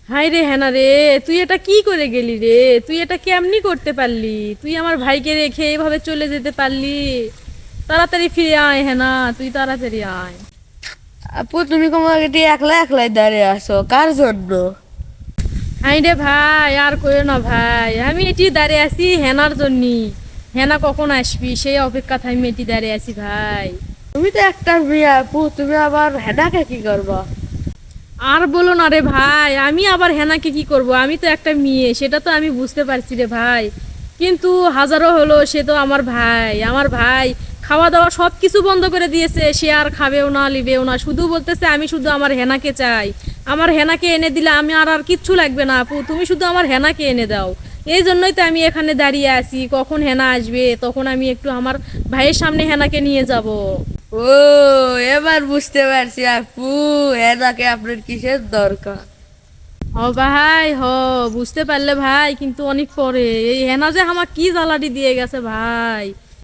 High রে হেনা রে, তুই এটা কি করে গেলি রে? তুই এটা কেমনি করতে পারলি? তুই আমার ভাইকে রেখে এভাবে চলে যেতে পারলি? তাড়াতাড়ি ফিরে আয় হেনা, তুই তাড়াতাড়ি আয়। আপু, তুমি তোমাকে দিয়ে একলা একলাই দাঁড়িয়ে আসো কার জন্য? হাই রে ভাই, আর কইও না ভাই, আমি এটি দাঁড়িয়ে আছি হেনার জন্যই। হেনা কখন আসবি সেই অপেক্ষাতে আমি এটি দাঁড়িয়ে আছি ভাই। তুমি তো একটা মেয়ে আপু, তুমি আবার হেনাকে কি করবা? আর বলো না রে ভাই, আমি আবার হেনাকে কি করব? আমি তো একটা মেয়ে, সেটা তো আমি বুঝতে পারছি রে ভাই। কিন্তু হাজারো হলো, সে তো আমার ভাই। আমার ভাই খাওয়া দাওয়া সব কিছু বন্ধ করে দিয়েছে, সে আর খাবেও না লিবেও না, শুধু বলতেছে আমি শুধু আমার হেনাকে চাই। আমার হেনাকে এনে দিলে আমি আর আর কিচ্ছু লাগবে না আপু, তুমি শুধু আমার হেনাকে এনে দাও। এই জন্যই তো আমি এখানে দাঁড়িয়ে আছি, কখন হেনা আসবে তখন আমি একটু আমার ভাইয়ের সামনে হেনাকে নিয়ে যাব। ও, এবার বুঝতে পারছি আপু, হেনাকে আপনার কিসের দরকার। হ ভাই হ, বুঝতে পারলে ভাই, কিন্তু অনেক পরে এই হেনা যে আমার কি জ্বালাটি দিয়ে গেছে ভাই।